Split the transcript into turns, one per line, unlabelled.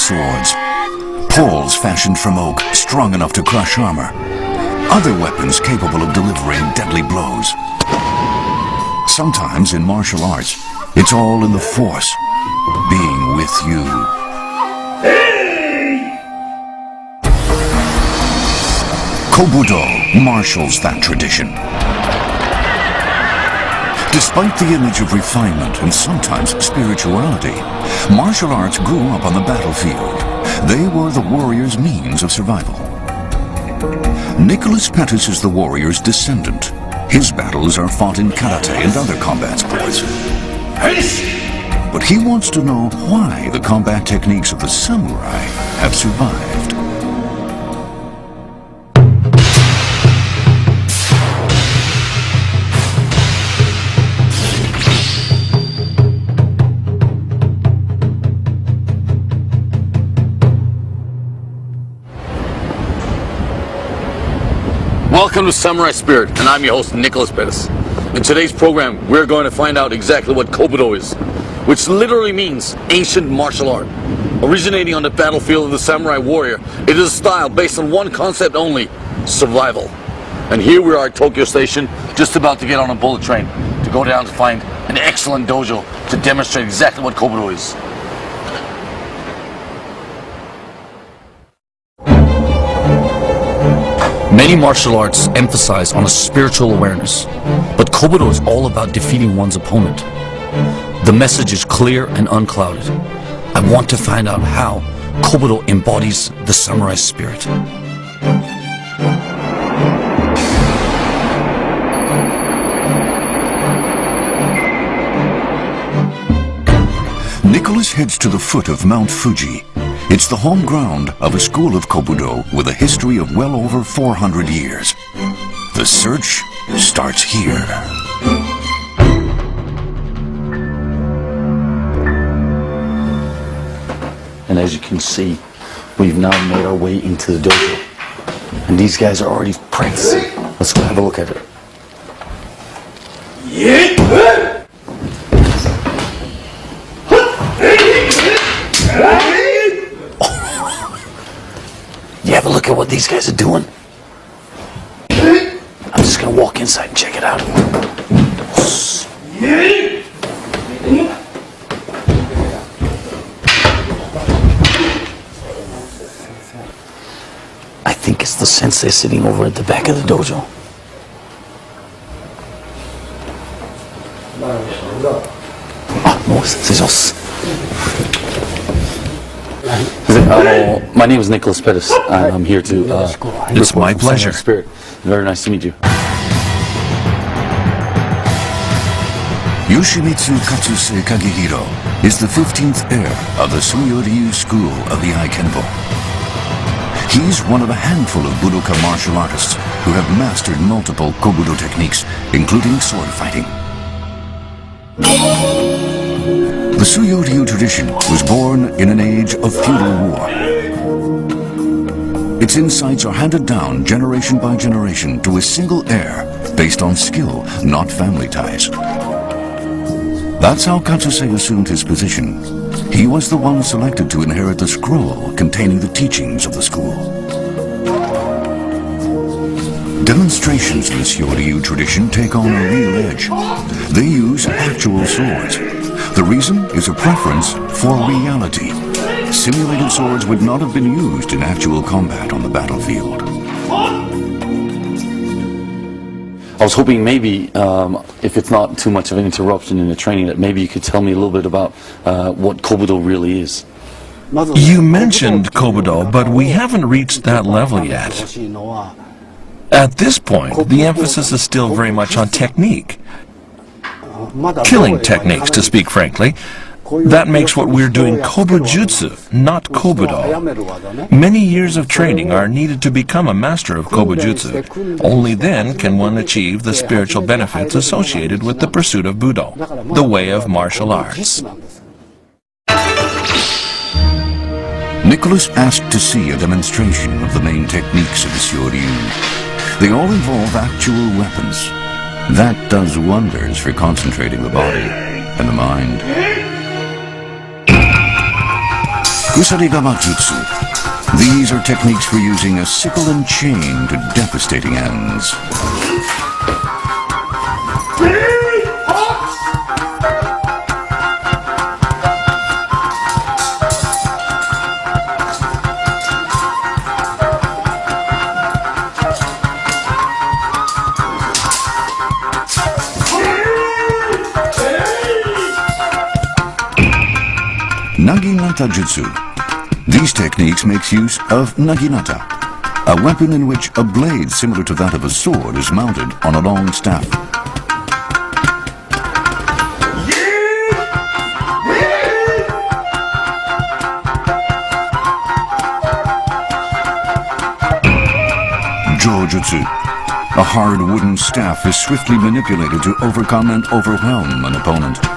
swords, poles fashioned from oak, strong enough to crush armor, other weapons capable of delivering deadly blows. Sometimes in martial arts, it's all in the force, being with you. Kobudo marshals that tradition. Despite the image of refinement and sometimes spirituality, martial arts grew up on the battlefield. They were the warrior's means of survival. Nicholas Pettis is the warrior's descendant. His battles are fought in karate and other combat sports. But he wants to know why the combat techniques of the samurai have survived.
Welcome to Samurai Spirit, and I'm your host, Nicholas Pettis. In today's program, we're going to find out exactly what Kobudo is, which literally means ancient martial art. Originating on the battlefield of the samurai warrior, it is a style based on one concept only: survival. And here we are at Tokyo Station, just about to get on a bullet train to go down to find an excellent dojo to demonstrate exactly what Kobudo is. Many martial arts emphasize on a spiritual awareness, but Kobudo is all about defeating one's opponent. The message is clear and unclouded. I want to find out how Kobudo embodies the samurai spirit.
Nicholas heads to the foot of Mount Fuji. It's the home ground of a school of Kobudo with a history of well over 400 years. The search starts here.
And as you can see, we've now made our way into the dojo. And these guys are already practicing. Let's go have a look at it. You have a look at what these guys are doing? I'm just gonna walk inside and check it out. I think it's the sensei sitting over at the back of the dojo. My name is Nicholas Pettis. I'm here to
It's my pleasure.
Spirit. Very nice to meet you.
Yoshimitsu Katsuse Kagehiro is the 15th heir of the Suyo-ryu school of the Aikenbo. He's one of a handful of Budoka martial artists who have mastered multiple Kobudo techniques, including sword fighting. The Suyo-ryu tradition was born in an age of feudal war. Its insights are handed down generation by generation to a single heir based on skill, not family ties. That's how Katsuse assumed his position. He was the one selected to inherit the scroll containing the teachings of the school. Demonstrations of the Suyo-ryu tradition take on a real edge. They use actual swords. The reason is a preference for reality. Simulated swords would not have been used in actual combat on the battlefield.
I was hoping maybe, if it's not too much of an interruption in the training, that maybe you could tell me a little bit about what Kobudo really is.
You mentioned Kobudo, but we haven't reached that level yet. At this point, the emphasis is still very much on technique. Killing techniques, to speak frankly. That makes what we're doing Kobujutsu, not Kobudo. Many years of training are needed to become a master of Kobujutsu. Only then can one achieve the spiritual benefits associated with the pursuit of Budo, the way of martial arts.
Nicholas asked to see a demonstration of the main techniques of the Suyo-ryu. They all involve actual weapons. That does wonders for concentrating the body and the mind. Usarigawa Jutsu. These are techniques for using a sickle and chain to devastating ends. Naginata Jutsu. These techniques make use of naginata, a weapon in which a blade similar to that of a sword is mounted on a long staff. Jojutsu. A hard wooden staff is swiftly manipulated to overcome and overwhelm an opponent.